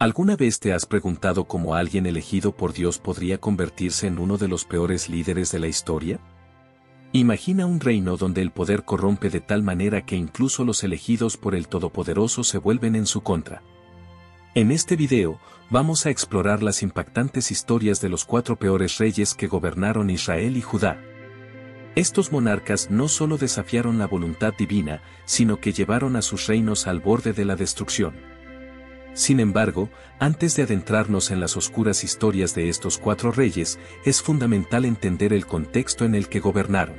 ¿Alguna vez te has preguntado cómo alguien elegido por Dios podría convertirse en uno de los peores líderes de la historia? Imagina un reino donde el poder corrompe de tal manera que incluso los elegidos por el Todopoderoso se vuelven en su contra. En este video, vamos a explorar las impactantes historias de los 4 peores reyes que gobernaron Israel y Judá. Estos monarcas no solo desafiaron la voluntad divina, sino que llevaron a sus reinos al borde de la destrucción. Sin embargo, antes de adentrarnos en las oscuras historias de estos 4 reyes, es fundamental entender el contexto en el que gobernaron.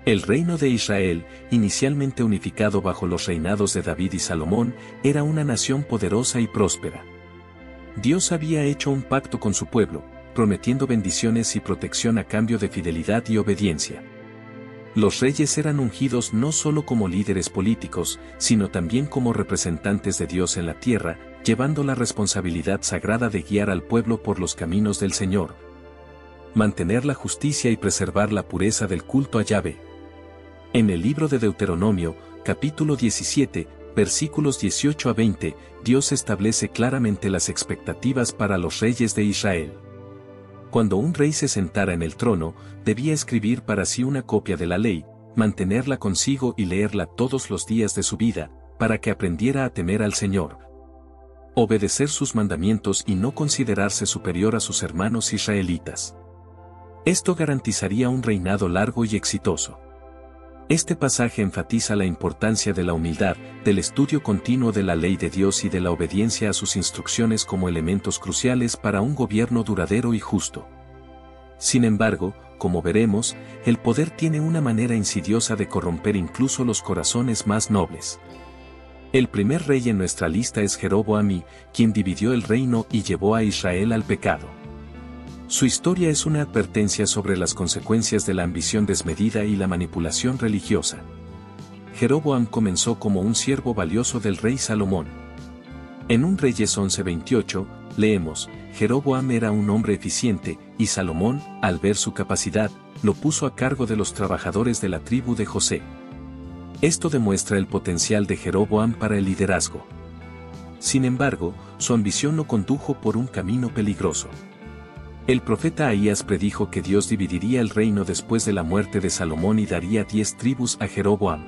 El reino de Israel, inicialmente unificado bajo los reinados de David y Salomón, era una nación poderosa y próspera. Dios había hecho un pacto con su pueblo, prometiendo bendiciones y protección a cambio de fidelidad y obediencia. Los reyes eran ungidos no solo como líderes políticos, sino también como representantes de Dios en la tierra, llevando la responsabilidad sagrada de guiar al pueblo por los caminos del Señor, mantener la justicia y preservar la pureza del culto a Yahvé. En el libro de Deuteronomio, capítulo 17, versículos 18 a 20, Dios establece claramente las expectativas para los reyes de Israel. Cuando un rey se sentara en el trono, debía escribir para sí una copia de la ley, mantenerla consigo y leerla todos los días de su vida, para que aprendiera a temer al Señor, obedecer sus mandamientos y no considerarse superior a sus hermanos israelitas. Esto garantizaría un reinado largo y exitoso. Este pasaje enfatiza la importancia de la humildad, del estudio continuo de la ley de Dios y de la obediencia a sus instrucciones como elementos cruciales para un gobierno duradero y justo. Sin embargo, como veremos, el poder tiene una manera insidiosa de corromper incluso los corazones más nobles. El primer rey en nuestra lista es Jeroboam, quien dividió el reino y llevó a Israel al pecado. Su historia es una advertencia sobre las consecuencias de la ambición desmedida y la manipulación religiosa. Jeroboam comenzó como un siervo valioso del rey Salomón. En 1 Reyes 11:28, leemos, Jeroboam era un hombre eficiente, y Salomón, al ver su capacidad, lo puso a cargo de los trabajadores de la tribu de José. Esto demuestra el potencial de Jeroboam para el liderazgo. Sin embargo, su ambición lo condujo por un camino peligroso. El profeta Ahías predijo que Dios dividiría el reino después de la muerte de Salomón y daría 10 tribus a Jeroboam.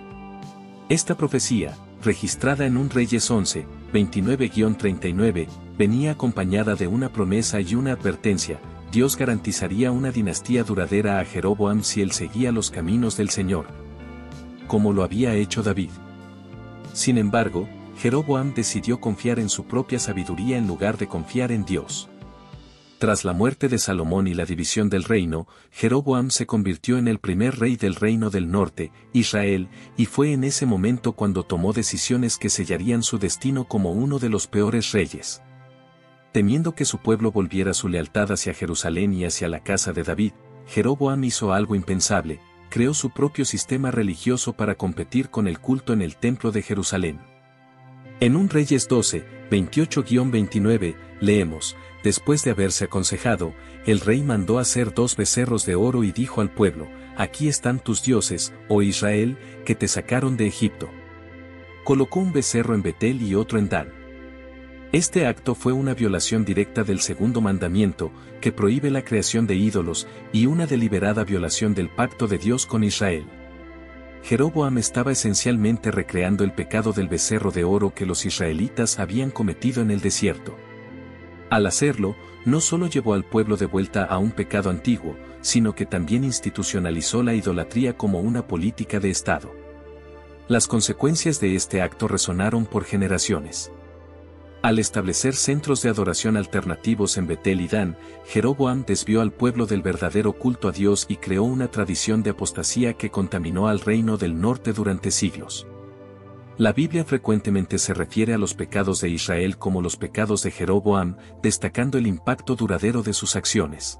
Esta profecía, registrada en 1 Reyes 11, 29-39, venía acompañada de una promesa y una advertencia: Dios garantizaría una dinastía duradera a Jeroboam si él seguía los caminos del Señor, como lo había hecho David. Sin embargo, Jeroboam decidió confiar en su propia sabiduría en lugar de confiar en Dios. Tras la muerte de Salomón y la división del reino, Jeroboam se convirtió en el primer rey del reino del norte, Israel, y fue en ese momento cuando tomó decisiones que sellarían su destino como uno de los peores reyes. Temiendo que su pueblo volviera su lealtad hacia Jerusalén y hacia la casa de David, Jeroboam hizo algo impensable: creó su propio sistema religioso para competir con el culto en el templo de Jerusalén. En 1 Reyes 12, 28-29, leemos, después de haberse aconsejado, el rey mandó hacer 2 becerros de oro y dijo al pueblo, aquí están tus dioses, oh Israel, que te sacaron de Egipto. Colocó un becerro en Betel y otro en Dan. Este acto fue una violación directa del segundo mandamiento, que prohíbe la creación de ídolos, y una deliberada violación del pacto de Dios con Israel. Jeroboam estaba esencialmente recreando el pecado del becerro de oro que los israelitas habían cometido en el desierto. Al hacerlo, no solo llevó al pueblo de vuelta a un pecado antiguo, sino que también institucionalizó la idolatría como una política de Estado. Las consecuencias de este acto resonaron por generaciones. Al establecer centros de adoración alternativos en Betel y Dan, Jeroboam desvió al pueblo del verdadero culto a Dios y creó una tradición de apostasía que contaminó al reino del norte durante siglos. La Biblia frecuentemente se refiere a los pecados de Israel como los pecados de Jeroboam, destacando el impacto duradero de sus acciones.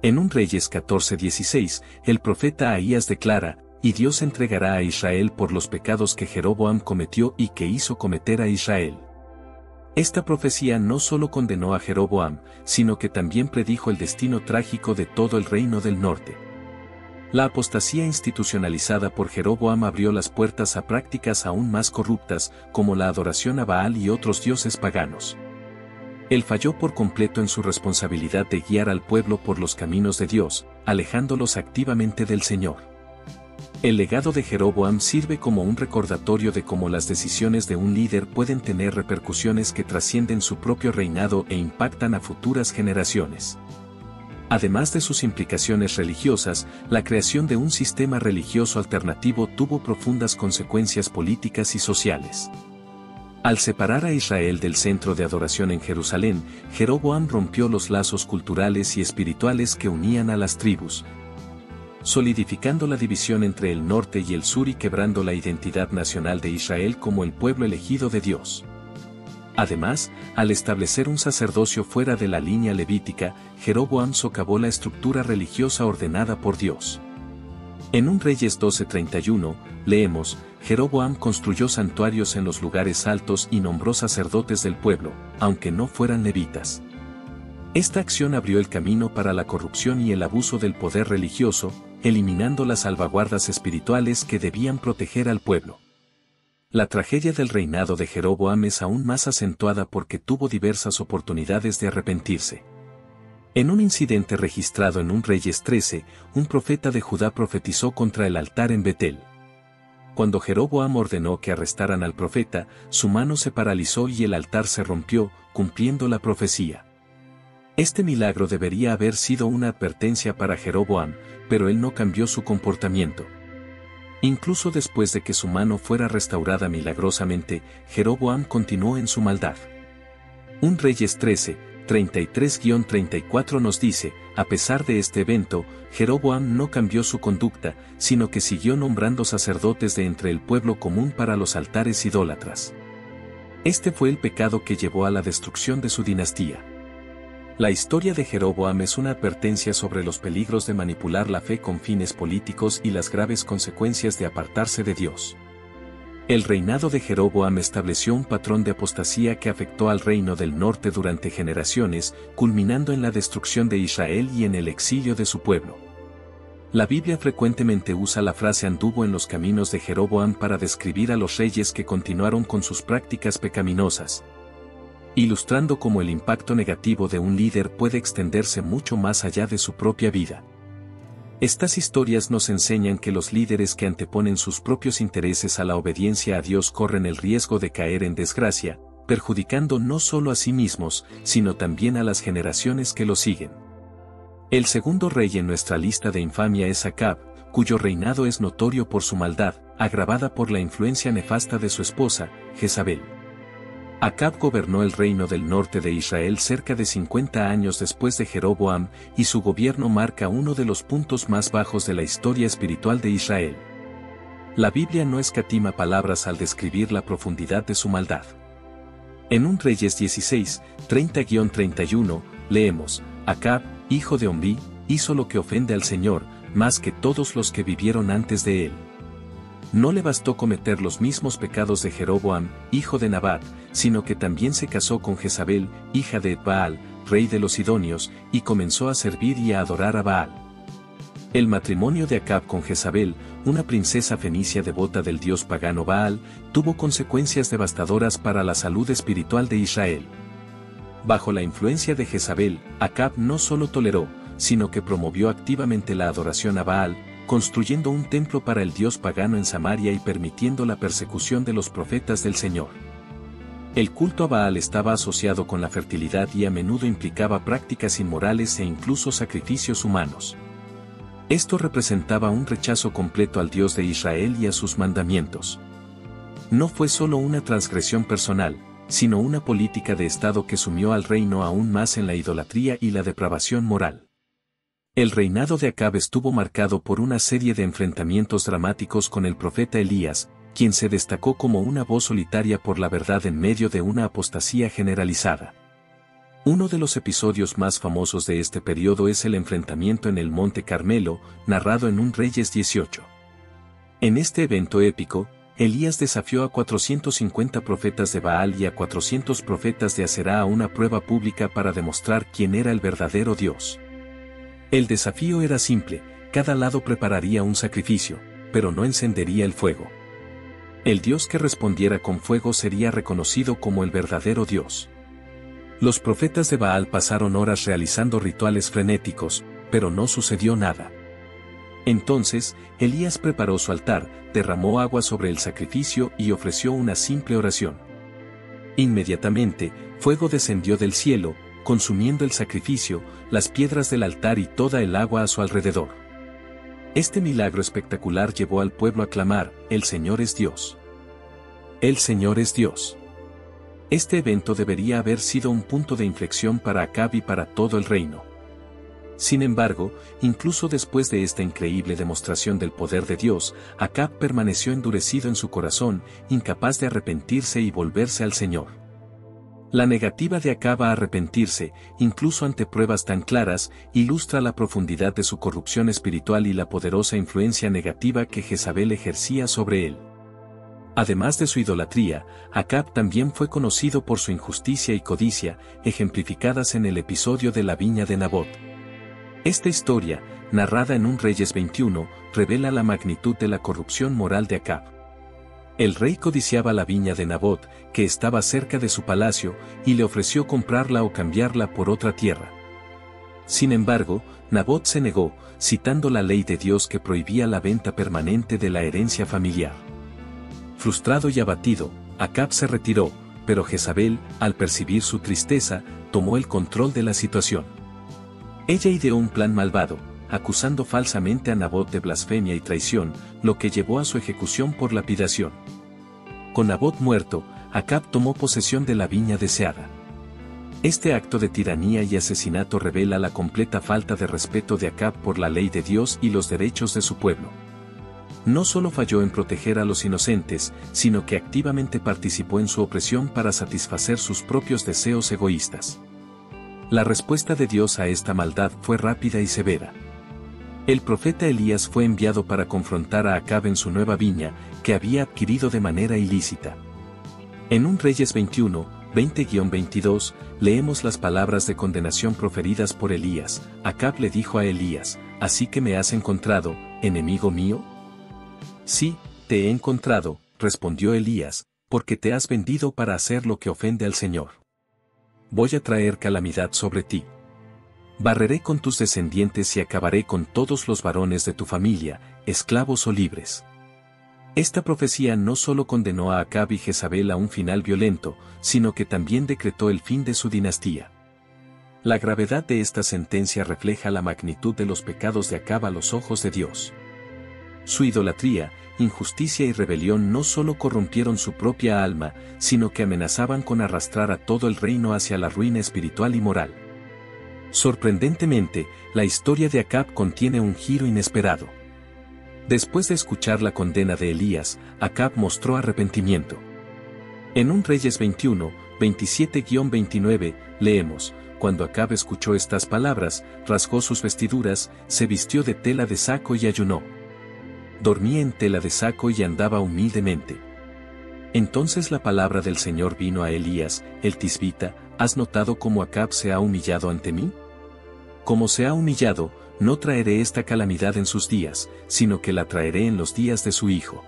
En 1 Reyes 14:16, el profeta Ahías declara, y Dios entregará a Israel por los pecados que Jeroboam cometió y que hizo cometer a Israel. Esta profecía no solo condenó a Jeroboam, sino que también predijo el destino trágico de todo el reino del norte. La apostasía institucionalizada por Jeroboam abrió las puertas a prácticas aún más corruptas, como la adoración a Baal y otros dioses paganos. Él falló por completo en su responsabilidad de guiar al pueblo por los caminos de Dios, alejándolos activamente del Señor. El legado de Jeroboam sirve como un recordatorio de cómo las decisiones de un líder pueden tener repercusiones que trascienden su propio reinado e impactan a futuras generaciones. Además de sus implicaciones religiosas, la creación de un sistema religioso alternativo tuvo profundas consecuencias políticas y sociales. Al separar a Israel del centro de adoración en Jerusalén, Jeroboam rompió los lazos culturales y espirituales que unían a las tribus, solidificando la división entre el norte y el sur y quebrando la identidad nacional de Israel como el pueblo elegido de Dios. Además, al establecer un sacerdocio fuera de la línea levítica, Jeroboam socavó la estructura religiosa ordenada por Dios. En 1 Reyes 12:31, leemos, Jeroboam construyó santuarios en los lugares altos y nombró sacerdotes del pueblo, aunque no fueran levitas. Esta acción abrió el camino para la corrupción y el abuso del poder religioso, eliminando las salvaguardas espirituales que debían proteger al pueblo. La tragedia del reinado de Jeroboam es aún más acentuada porque tuvo diversas oportunidades de arrepentirse. En un incidente registrado en 1 Reyes 13, un profeta de Judá profetizó contra el altar en Betel. Cuando Jeroboam ordenó que arrestaran al profeta, su mano se paralizó y el altar se rompió, cumpliendo la profecía. Este milagro debería haber sido una advertencia para Jeroboam, pero él no cambió su comportamiento. Incluso después de que su mano fuera restaurada milagrosamente, Jeroboam continuó en su maldad. 1 Reyes 13, 33-34 nos dice, a pesar de este evento, Jeroboam no cambió su conducta, sino que siguió nombrando sacerdotes de entre el pueblo común para los altares idólatras. Este fue el pecado que llevó a la destrucción de su dinastía. La historia de Jeroboam es una advertencia sobre los peligros de manipular la fe con fines políticos y las graves consecuencias de apartarse de Dios. El reinado de Jeroboam estableció un patrón de apostasía que afectó al reino del norte durante generaciones, culminando en la destrucción de Israel y en el exilio de su pueblo. La Biblia frecuentemente usa la frase anduvo en los caminos de Jeroboam para describir a los reyes que continuaron con sus prácticas pecaminosas, ilustrando cómo el impacto negativo de un líder puede extenderse mucho más allá de su propia vida. Estas historias nos enseñan que los líderes que anteponen sus propios intereses a la obediencia a Dios corren el riesgo de caer en desgracia, perjudicando no solo a sí mismos, sino también a las generaciones que lo siguen. El segundo rey en nuestra lista de infamia es Acab, cuyo reinado es notorio por su maldad, agravada por la influencia nefasta de su esposa, Jezabel. Acab gobernó el reino del norte de Israel cerca de 50 años después de Jeroboam, y su gobierno marca uno de los puntos más bajos de la historia espiritual de Israel. La Biblia no escatima palabras al describir la profundidad de su maldad. En 1 Reyes 16, 30-31, leemos, Acab, hijo de Omri, hizo lo que ofende al Señor, más que todos los que vivieron antes de él. No le bastó cometer los mismos pecados de Jeroboam, hijo de Nabat, sino que también se casó con Jezabel, hija de Baal, rey de los Sidonios, y comenzó a servir y a adorar a Baal. El matrimonio de Acab con Jezabel, una princesa fenicia devota del dios pagano Baal, tuvo consecuencias devastadoras para la salud espiritual de Israel. Bajo la influencia de Jezabel, Acab no solo toleró, sino que promovió activamente la adoración a Baal, construyendo un templo para el dios pagano en Samaria y permitiendo la persecución de los profetas del Señor. El culto a Baal estaba asociado con la fertilidad y a menudo implicaba prácticas inmorales e incluso sacrificios humanos. Esto representaba un rechazo completo al Dios de Israel y a sus mandamientos. No fue solo una transgresión personal, sino una política de Estado que sumió al reino aún más en la idolatría y la depravación moral. El reinado de Acab estuvo marcado por una serie de enfrentamientos dramáticos con el profeta Elías, quien se destacó como una voz solitaria por la verdad en medio de una apostasía generalizada. Uno de los episodios más famosos de este periodo es el enfrentamiento en el Monte Carmelo, narrado en 1 Reyes 18. En este evento épico, Elías desafió a 450 profetas de Baal y a 400 profetas de Aserá a una prueba pública para demostrar quién era el verdadero Dios. El desafío era simple, cada lado prepararía un sacrificio, pero no encendería el fuego. El Dios que respondiera con fuego sería reconocido como el verdadero Dios. Los profetas de Baal pasaron horas realizando rituales frenéticos, pero no sucedió nada. Entonces, Elías preparó su altar, derramó agua sobre el sacrificio y ofreció una simple oración. Inmediatamente, fuego descendió del cielo, consumiendo el sacrificio, las piedras del altar y toda el agua a su alrededor. Este milagro espectacular llevó al pueblo a clamar: «El Señor es Dios. El Señor es Dios». Este evento debería haber sido un punto de inflexión para Acab y para todo el reino. Sin embargo, incluso después de esta increíble demostración del poder de Dios, Acab permaneció endurecido en su corazón, incapaz de arrepentirse y volverse al Señor. La negativa de Acab a arrepentirse, incluso ante pruebas tan claras, ilustra la profundidad de su corrupción espiritual y la poderosa influencia negativa que Jezabel ejercía sobre él. Además de su idolatría, Acab también fue conocido por su injusticia y codicia, ejemplificadas en el episodio de la viña de Nabot. Esta historia, narrada en 1 Reyes 21, revela la magnitud de la corrupción moral de Acab. El rey codiciaba la viña de Nabot, que estaba cerca de su palacio, y le ofreció comprarla o cambiarla por otra tierra. Sin embargo, Nabot se negó, citando la ley de Dios que prohibía la venta permanente de la herencia familiar. Frustrado y abatido, Acab se retiró, pero Jezabel, al percibir su tristeza, tomó el control de la situación. Ella ideó un plan malvado, acusando falsamente a Nabot de blasfemia y traición, lo que llevó a su ejecución por lapidación. Con Nabot muerto, Acab tomó posesión de la viña deseada. Este acto de tiranía y asesinato revela la completa falta de respeto de Acab por la ley de Dios y los derechos de su pueblo. No solo falló en proteger a los inocentes, sino que activamente participó en su opresión para satisfacer sus propios deseos egoístas. La respuesta de Dios a esta maldad fue rápida y severa. El profeta Elías fue enviado para confrontar a Acab en su nueva viña, que había adquirido de manera ilícita. En 1 Reyes 21, 20-22, leemos las palabras de condenación proferidas por Elías. Acab le dijo a Elías: «¿Así que me has encontrado, enemigo mío?» «Sí, te he encontrado», respondió Elías, «porque te has vendido para hacer lo que ofende al Señor. Voy a traer calamidad sobre ti. Barreré con tus descendientes y acabaré con todos los varones de tu familia, esclavos o libres». Esta profecía no solo condenó a Acab y Jezabel a un final violento, sino que también decretó el fin de su dinastía. La gravedad de esta sentencia refleja la magnitud de los pecados de Acab a los ojos de Dios. Su idolatría, injusticia y rebelión no solo corrompieron su propia alma, sino que amenazaban con arrastrar a todo el reino hacia la ruina espiritual y moral. Sorprendentemente, la historia de Acab contiene un giro inesperado. Después de escuchar la condena de Elías, Acab mostró arrepentimiento. En 1 Reyes 21, 27-29, leemos: «Cuando Acab escuchó estas palabras, rasgó sus vestiduras, se vistió de tela de saco y ayunó. Dormía en tela de saco y andaba humildemente. Entonces la palabra del Señor vino a Elías, el tisbita: ¿Has notado cómo Acab se ha humillado ante mí? Como se ha humillado, no traeré esta calamidad en sus días, sino que la traeré en los días de su hijo».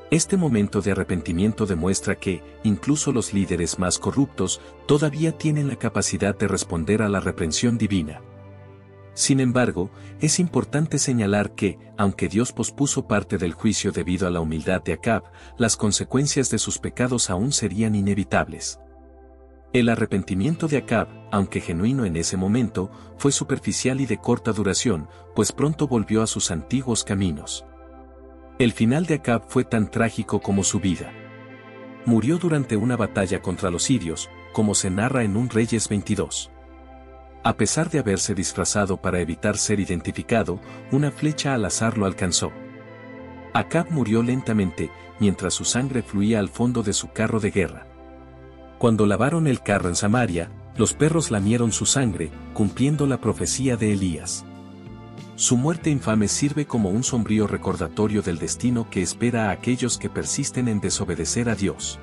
Este momento de arrepentimiento demuestra que, incluso los líderes más corruptos, todavía tienen la capacidad de responder a la reprensión divina. Sin embargo, es importante señalar que, aunque Dios pospuso parte del juicio debido a la humildad de Acab, las consecuencias de sus pecados aún serían inevitables. El arrepentimiento de Acab, aunque genuino en ese momento, fue superficial y de corta duración, pues pronto volvió a sus antiguos caminos. El final de Acab fue tan trágico como su vida. Murió durante una batalla contra los sirios, como se narra en 1 Reyes 22. A pesar de haberse disfrazado para evitar ser identificado, una flecha al azar lo alcanzó. Acab murió lentamente, mientras su sangre fluía al fondo de su carro de guerra. Cuando lavaron el carro en Samaria, los perros lamieron su sangre, cumpliendo la profecía de Elías. Su muerte infame sirve como un sombrío recordatorio del destino que espera a aquellos que persisten en desobedecer a Dios.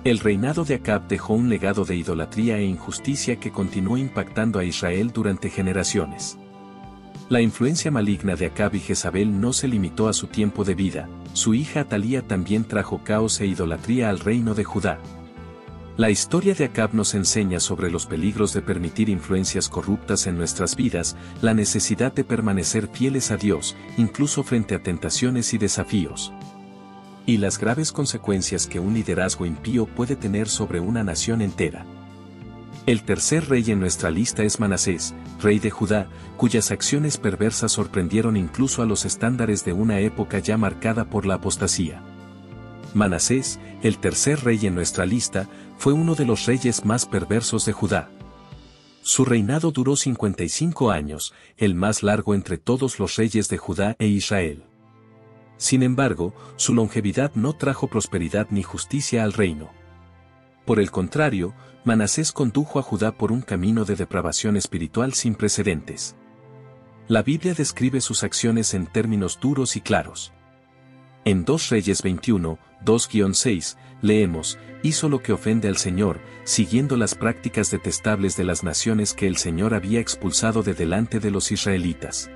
El reinado de Acab dejó un legado de idolatría e injusticia que continuó impactando a Israel durante generaciones. La influencia maligna de Acab y Jezabel no se limitó a su tiempo de vida, su hija Atalía también trajo caos e idolatría al reino de Judá. La historia de Acab nos enseña sobre los peligros de permitir influencias corruptas en nuestras vidas, la necesidad de permanecer fieles a Dios, incluso frente a tentaciones y desafíos, y las graves consecuencias que un liderazgo impío puede tener sobre una nación entera. El tercer rey en nuestra lista es Manasés, rey de Judá, cuyas acciones perversas sorprendieron incluso a los estándares de una época ya marcada por la apostasía. Manasés, el tercer rey en nuestra lista, fue uno de los reyes más perversos de Judá. Su reinado duró 55 años, el más largo entre todos los reyes de Judá e Israel. Sin embargo, su longevidad no trajo prosperidad ni justicia al reino. Por el contrario, Manasés condujo a Judá por un camino de depravación espiritual sin precedentes. La Biblia describe sus acciones en términos duros y claros. En 2 Reyes 21, 2-6, leemos, hizo lo que ofende al Señor, siguiendo las prácticas detestables de las naciones que el Señor había expulsado de delante de los israelitas.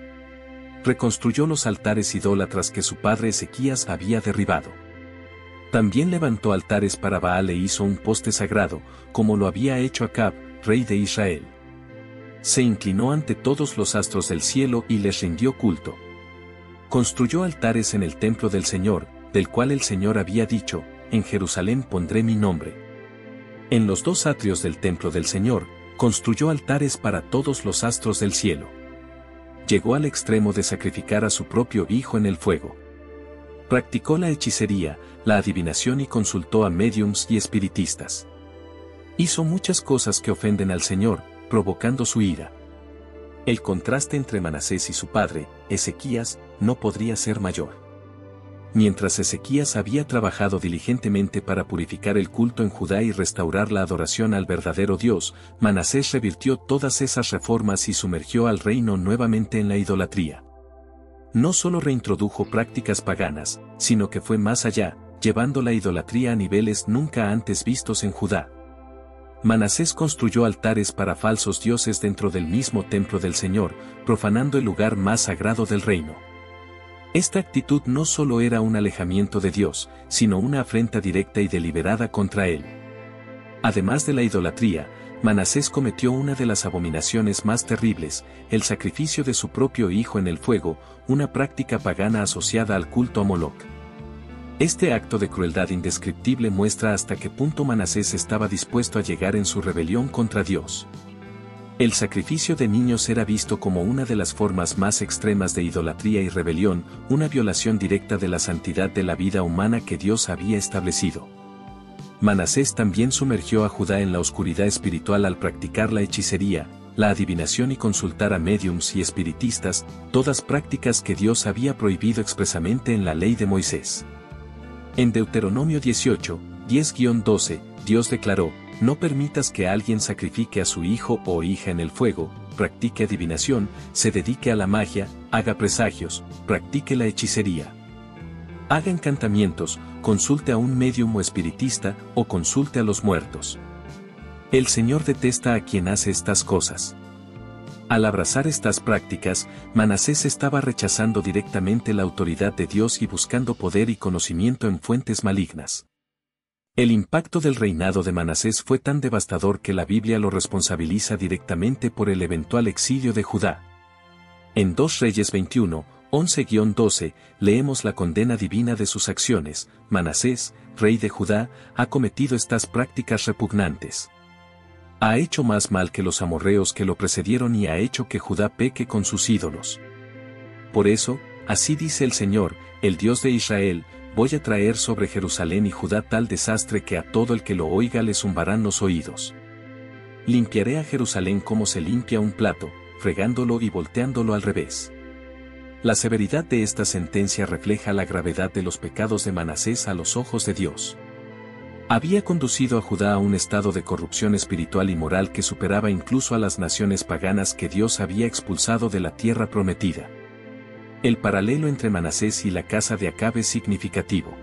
Reconstruyó los altares idólatras que su padre Ezequías había derribado. También levantó altares para Baal e hizo un poste sagrado, como lo había hecho Acab, rey de Israel. Se inclinó ante todos los astros del cielo y les rindió culto. Construyó altares en el templo del Señor, del cual el Señor había dicho, en Jerusalén pondré mi nombre. En los 2 atrios del templo del Señor, construyó altares para todos los astros del cielo. Llegó al extremo de sacrificar a su propio hijo en el fuego. Practicó la hechicería, la adivinación y consultó a médiums y espiritistas. Hizo muchas cosas que ofenden al Señor, provocando su ira. El contraste entre Manasés y su padre, Ezequías, no podría ser mayor. Mientras Ezequías había trabajado diligentemente para purificar el culto en Judá y restaurar la adoración al verdadero Dios, Manasés revirtió todas esas reformas y sumergió al reino nuevamente en la idolatría. No solo reintrodujo prácticas paganas, sino que fue más allá, llevando la idolatría a niveles nunca antes vistos en Judá. Manasés construyó altares para falsos dioses dentro del mismo templo del Señor, profanando el lugar más sagrado del reino. Esta actitud no solo era un alejamiento de Dios, sino una afrenta directa y deliberada contra él. Además de la idolatría, Manasés cometió una de las abominaciones más terribles, el sacrificio de su propio hijo en el fuego, una práctica pagana asociada al culto a Moloc. Este acto de crueldad indescriptible muestra hasta qué punto Manasés estaba dispuesto a llegar en su rebelión contra Dios. El sacrificio de niños era visto como una de las formas más extremas de idolatría y rebelión, una violación directa de la santidad de la vida humana que Dios había establecido. Manasés también sumergió a Judá en la oscuridad espiritual al practicar la hechicería, la adivinación y consultar a médiums y espiritistas, todas prácticas que Dios había prohibido expresamente en la ley de Moisés. En Deuteronomio 18, 10-12, Dios declaró, no permitas que alguien sacrifique a su hijo o hija en el fuego, practique adivinación, se dedique a la magia, haga presagios, practique la hechicería. Haga encantamientos, consulte a un médium o espiritista, o consulte a los muertos. El Señor detesta a quien hace estas cosas. Al abrazar estas prácticas, Manasés estaba rechazando directamente la autoridad de Dios y buscando poder y conocimiento en fuentes malignas. El impacto del reinado de Manasés fue tan devastador que la Biblia lo responsabiliza directamente por el eventual exilio de Judá. En 2 Reyes 21, 11-12, leemos la condena divina de sus acciones. Manasés, rey de Judá, ha cometido estas prácticas repugnantes. Ha hecho más mal que los amorreos que lo precedieron y ha hecho que Judá peque con sus ídolos. Por eso, así dice el Señor, el Dios de Israel, voy a traer sobre Jerusalén y Judá tal desastre que a todo el que lo oiga le zumbarán los oídos. Limpiaré a Jerusalén como se limpia un plato, fregándolo y volteándolo al revés. La severidad de esta sentencia refleja la gravedad de los pecados de Manasés a los ojos de Dios. Había conducido a Judá a un estado de corrupción espiritual y moral que superaba incluso a las naciones paganas que Dios había expulsado de la tierra prometida. El paralelo entre Manasés y la casa de Acab es significativo.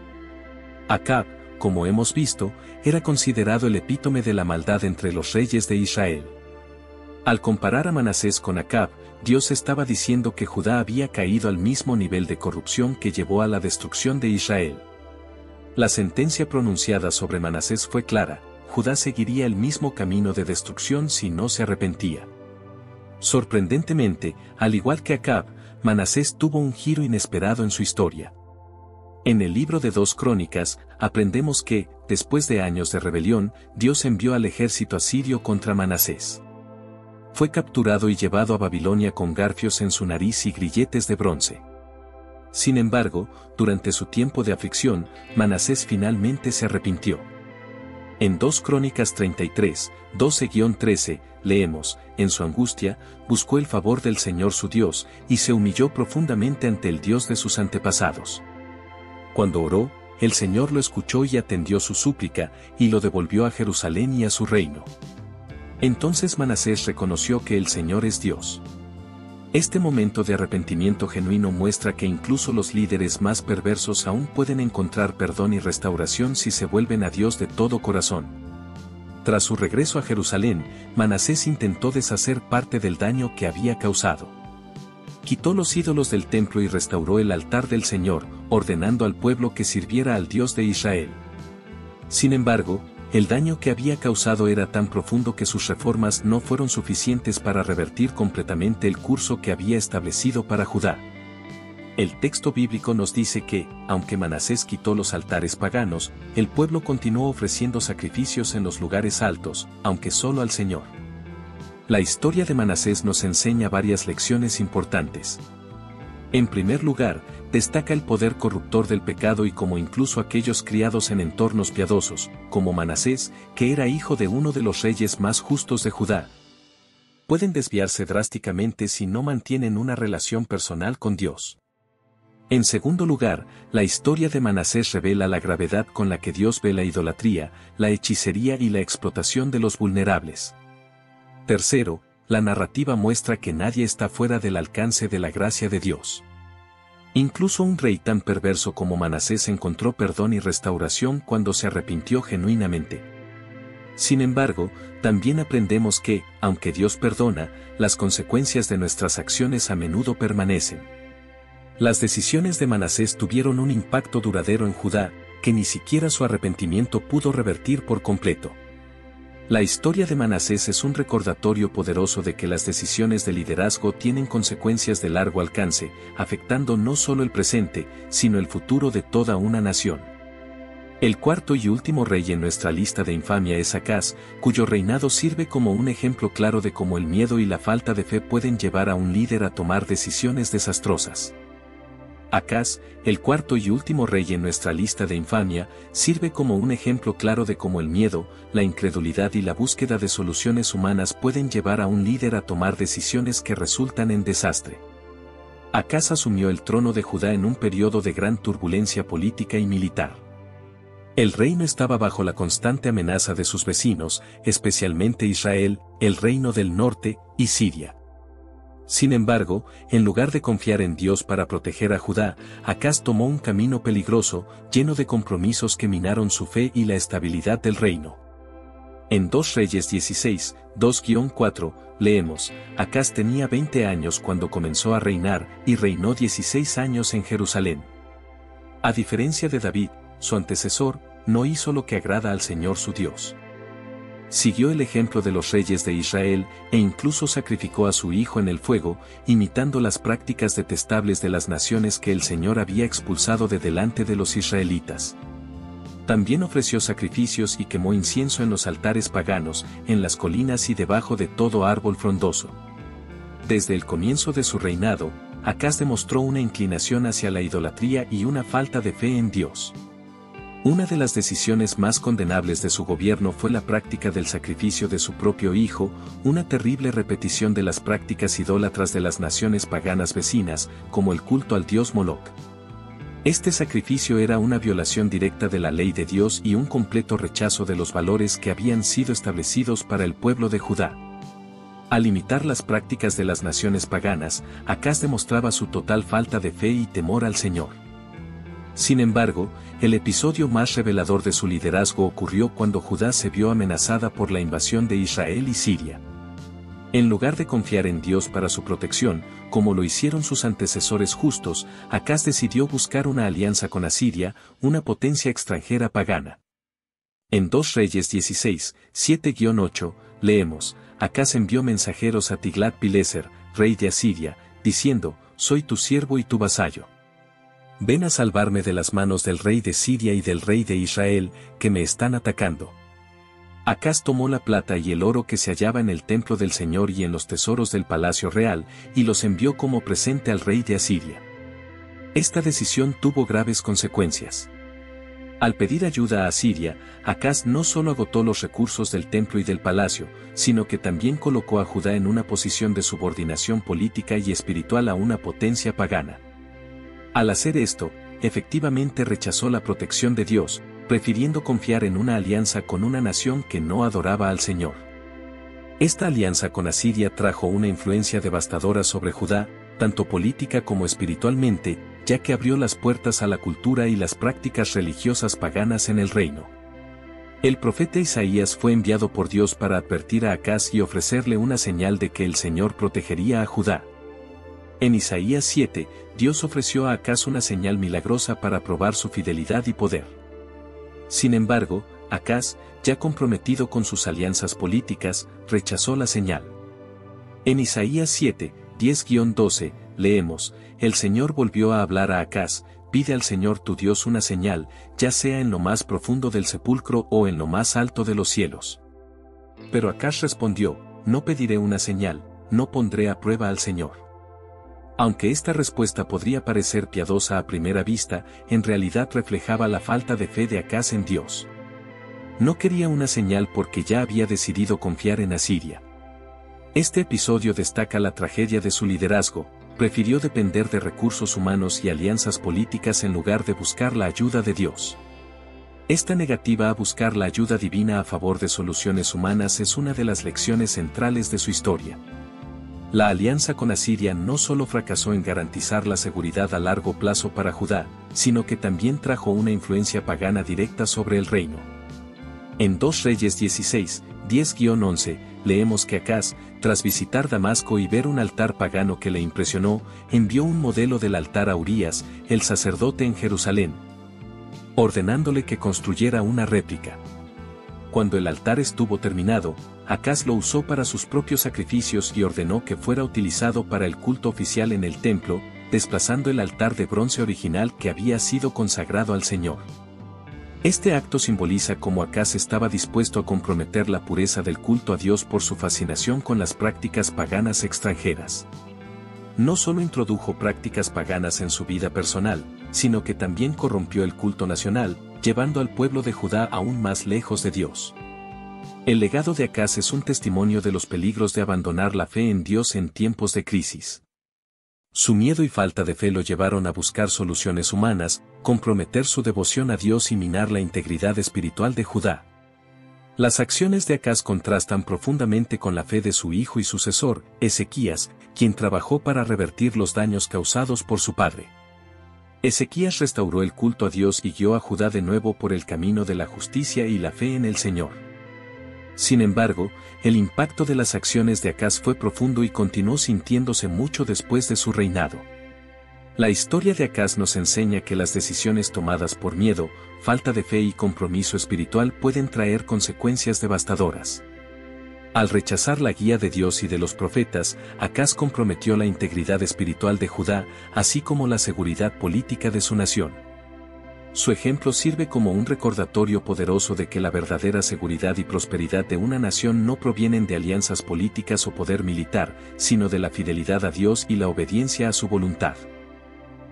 Acab, como hemos visto, era considerado el epítome de la maldad entre los reyes de Israel. Al comparar a Manasés con Acab, Dios estaba diciendo que Judá había caído al mismo nivel de corrupción que llevó a la destrucción de Israel. La sentencia pronunciada sobre Manasés fue clara, Judá seguiría el mismo camino de destrucción si no se arrepentía. Sorprendentemente, al igual que Acab, Manasés tuvo un giro inesperado en su historia. En el libro de 2 Crónicas, aprendemos que, después de años de rebelión, Dios envió al ejército asirio contra Manasés. Fue capturado y llevado a Babilonia con garfios en su nariz y grilletes de bronce. Sin embargo, durante su tiempo de aflicción, Manasés finalmente se arrepintió. En 2 Crónicas 33, 12-13, leemos, en su angustia, buscó el favor del Señor su Dios, y se humilló profundamente ante el Dios de sus antepasados. Cuando oró, el Señor lo escuchó y atendió su súplica, y lo devolvió a Jerusalén y a su reino. Entonces Manasés reconoció que el Señor es Dios. Este momento de arrepentimiento genuino muestra que incluso los líderes más perversos aún pueden encontrar perdón y restauración si se vuelven a Dios de todo corazón. Tras su regreso a Jerusalén, Manasés intentó deshacer parte del daño que había causado. Quitó los ídolos del templo y restauró el altar del Señor, ordenando al pueblo que sirviera al Dios de Israel. Sin embargo, el daño que había causado era tan profundo que sus reformas no fueron suficientes para revertir completamente el curso que había establecido para Judá. El texto bíblico nos dice que, aunque Manasés quitó los altares paganos, el pueblo continuó ofreciendo sacrificios en los lugares altos, aunque solo al Señor. La historia de Manasés nos enseña varias lecciones importantes. En primer lugar, destaca el poder corruptor del pecado y cómo incluso aquellos criados en entornos piadosos, como Manasés, que era hijo de uno de los reyes más justos de Judá, pueden desviarse drásticamente si no mantienen una relación personal con Dios. En segundo lugar, la historia de Manasés revela la gravedad con la que Dios ve la idolatría, la hechicería y la explotación de los vulnerables. Tercero, la narrativa muestra que nadie está fuera del alcance de la gracia de Dios. Incluso un rey tan perverso como Manasés encontró perdón y restauración cuando se arrepintió genuinamente. Sin embargo, también aprendemos que, aunque Dios perdona, las consecuencias de nuestras acciones a menudo permanecen. Las decisiones de Manasés tuvieron un impacto duradero en Judá, que ni siquiera su arrepentimiento pudo revertir por completo. La historia de Manasés es un recordatorio poderoso de que las decisiones de liderazgo tienen consecuencias de largo alcance, afectando no solo el presente, sino el futuro de toda una nación. El cuarto y último rey en nuestra lista de infamia es Acaz, cuyo reinado sirve como un ejemplo claro de cómo el miedo y la falta de fe pueden llevar a un líder a tomar decisiones desastrosas. Acaz, el cuarto y último rey en nuestra lista de infamia, sirve como un ejemplo claro de cómo el miedo, la incredulidad y la búsqueda de soluciones humanas pueden llevar a un líder a tomar decisiones que resultan en desastre. Acaz asumió el trono de Judá en un periodo de gran turbulencia política y militar. El reino estaba bajo la constante amenaza de sus vecinos, especialmente Israel, el reino del norte, y Siria. Sin embargo, en lugar de confiar en Dios para proteger a Judá, Acaz tomó un camino peligroso, lleno de compromisos que minaron su fe y la estabilidad del reino. En 2 Reyes 16, 2-4, leemos, Acaz tenía 20 años cuando comenzó a reinar, y reinó 16 años en Jerusalén. A diferencia de David, su antecesor, no hizo lo que agrada al Señor su Dios. Siguió el ejemplo de los reyes de Israel, e incluso sacrificó a su hijo en el fuego, imitando las prácticas detestables de las naciones que el Señor había expulsado de delante de los israelitas. También ofreció sacrificios y quemó incienso en los altares paganos, en las colinas y debajo de todo árbol frondoso. Desde el comienzo de su reinado, Acaz demostró una inclinación hacia la idolatría y una falta de fe en Dios. Una de las decisiones más condenables de su gobierno fue la práctica del sacrificio de su propio hijo, una terrible repetición de las prácticas idólatras de las naciones paganas vecinas, como el culto al dios Moloc. Este sacrificio era una violación directa de la ley de Dios y un completo rechazo de los valores que habían sido establecidos para el pueblo de Judá. Al imitar las prácticas de las naciones paganas, Acaz demostraba su total falta de fe y temor al Señor. Sin embargo, el episodio más revelador de su liderazgo ocurrió cuando Judá se vio amenazada por la invasión de Israel y Siria. En lugar de confiar en Dios para su protección, como lo hicieron sus antecesores justos, Acaz decidió buscar una alianza con Asiria, una potencia extranjera pagana. En 2 Reyes 16, 7-8, leemos, Acaz envió mensajeros a Tiglat-Pileser, rey de Asiria, diciendo, soy tu siervo y tu vasallo. Ven a salvarme de las manos del rey de Siria y del rey de Israel, que me están atacando. Acaz tomó la plata y el oro que se hallaba en el templo del Señor y en los tesoros del palacio real, y los envió como presente al rey de Asiria. Esta decisión tuvo graves consecuencias. Al pedir ayuda a Asiria, Acaz no solo agotó los recursos del templo y del palacio, sino que también colocó a Judá en una posición de subordinación política y espiritual a una potencia pagana. Al hacer esto, efectivamente rechazó la protección de Dios, prefiriendo confiar en una alianza con una nación que no adoraba al Señor. Esta alianza con Asiria trajo una influencia devastadora sobre Judá, tanto política como espiritualmente, ya que abrió las puertas a la cultura y las prácticas religiosas paganas en el reino. El profeta Isaías fue enviado por Dios para advertir a Acaz y ofrecerle una señal de que el Señor protegería a Judá. En Isaías 7, Dios ofreció a Acaz una señal milagrosa para probar su fidelidad y poder. Sin embargo, Acaz, ya comprometido con sus alianzas políticas, rechazó la señal. En Isaías 7, 10-12, leemos, el Señor volvió a hablar a Acaz, pide al Señor tu Dios una señal, ya sea en lo más profundo del sepulcro o en lo más alto de los cielos. Pero Acaz respondió, no pediré una señal, no pondré a prueba al Señor. Aunque esta respuesta podría parecer piadosa a primera vista, en realidad reflejaba la falta de fe de Acaz en Dios. No quería una señal porque ya había decidido confiar en Asiria. Este episodio destaca la tragedia de su liderazgo, prefirió depender de recursos humanos y alianzas políticas en lugar de buscar la ayuda de Dios. Esta negativa a buscar la ayuda divina a favor de soluciones humanas es una de las lecciones centrales de su historia. La alianza con Asiria no solo fracasó en garantizar la seguridad a largo plazo para Judá, sino que también trajo una influencia pagana directa sobre el reino. En 2 Reyes 16, 10-11, leemos que Acaz, tras visitar Damasco y ver un altar pagano que le impresionó, envió un modelo del altar a Urías, el sacerdote en Jerusalén, ordenándole que construyera una réplica. Cuando el altar estuvo terminado, Acaz lo usó para sus propios sacrificios y ordenó que fuera utilizado para el culto oficial en el templo, desplazando el altar de bronce original que había sido consagrado al Señor. Este acto simboliza cómo Acaz estaba dispuesto a comprometer la pureza del culto a Dios por su fascinación con las prácticas paganas extranjeras. No solo introdujo prácticas paganas en su vida personal, sino que también corrompió el culto nacional, llevando al pueblo de Judá aún más lejos de Dios. El legado de Acaz es un testimonio de los peligros de abandonar la fe en Dios en tiempos de crisis. Su miedo y falta de fe lo llevaron a buscar soluciones humanas, comprometer su devoción a Dios y minar la integridad espiritual de Judá. Las acciones de Acaz contrastan profundamente con la fe de su hijo y sucesor, Ezequías, quien trabajó para revertir los daños causados por su padre. Ezequías restauró el culto a Dios y guió a Judá de nuevo por el camino de la justicia y la fe en el Señor. Sin embargo, el impacto de las acciones de Acaz fue profundo y continuó sintiéndose mucho después de su reinado. La historia de Acaz nos enseña que las decisiones tomadas por miedo, falta de fe y compromiso espiritual pueden traer consecuencias devastadoras. Al rechazar la guía de Dios y de los profetas, Acaz comprometió la integridad espiritual de Judá, así como la seguridad política de su nación. Su ejemplo sirve como un recordatorio poderoso de que la verdadera seguridad y prosperidad de una nación no provienen de alianzas políticas o poder militar, sino de la fidelidad a Dios y la obediencia a su voluntad.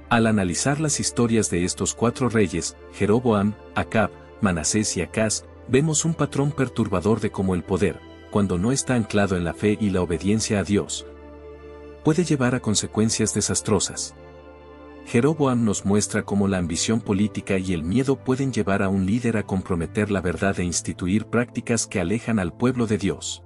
Al analizar las historias de estos 4 reyes, Jeroboam, Acab, Manasés y Acaz, vemos un patrón perturbador de cómo el poder, cuando no está anclado en la fe y la obediencia a Dios, puede llevar a consecuencias desastrosas. Jeroboam nos muestra cómo la ambición política y el miedo pueden llevar a un líder a comprometer la verdad e instituir prácticas que alejan al pueblo de Dios.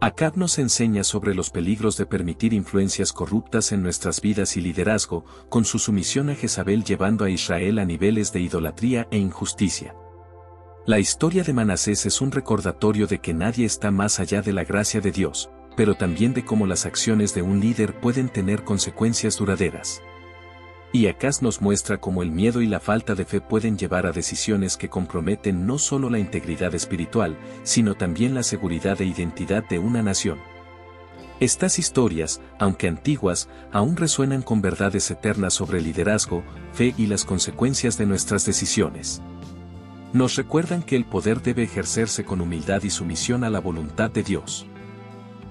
Acab nos enseña sobre los peligros de permitir influencias corruptas en nuestras vidas y liderazgo, con su sumisión a Jezabel llevando a Israel a niveles de idolatría e injusticia. La historia de Manasés es un recordatorio de que nadie está más allá de la gracia de Dios, pero también de cómo las acciones de un líder pueden tener consecuencias duraderas. Y Acaz nos muestra cómo el miedo y la falta de fe pueden llevar a decisiones que comprometen no solo la integridad espiritual, sino también la seguridad e identidad de una nación. Estas historias, aunque antiguas, aún resuenan con verdades eternas sobre liderazgo, fe y las consecuencias de nuestras decisiones. Nos recuerdan que el poder debe ejercerse con humildad y sumisión a la voluntad de Dios.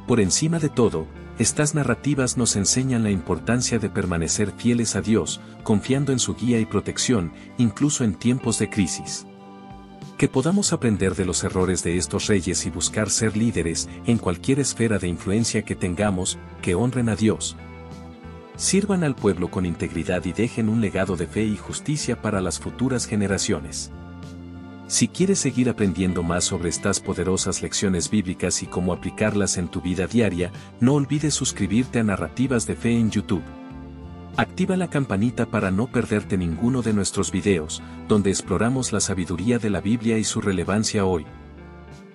Por encima de todo, estas narrativas nos enseñan la importancia de permanecer fieles a Dios, confiando en su guía y protección, incluso en tiempos de crisis. Que podamos aprender de los errores de estos reyes y buscar ser líderes en cualquier esfera de influencia que tengamos, que honren a Dios. Sirvan al pueblo con integridad y dejen un legado de fe y justicia para las futuras generaciones. Si quieres seguir aprendiendo más sobre estas poderosas lecciones bíblicas y cómo aplicarlas en tu vida diaria, no olvides suscribirte a Narrativas de Fe en YouTube. Activa la campanita para no perderte ninguno de nuestros videos, donde exploramos la sabiduría de la Biblia y su relevancia hoy.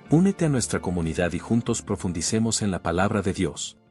Únete a nuestra comunidad y juntos profundicemos en la palabra de Dios.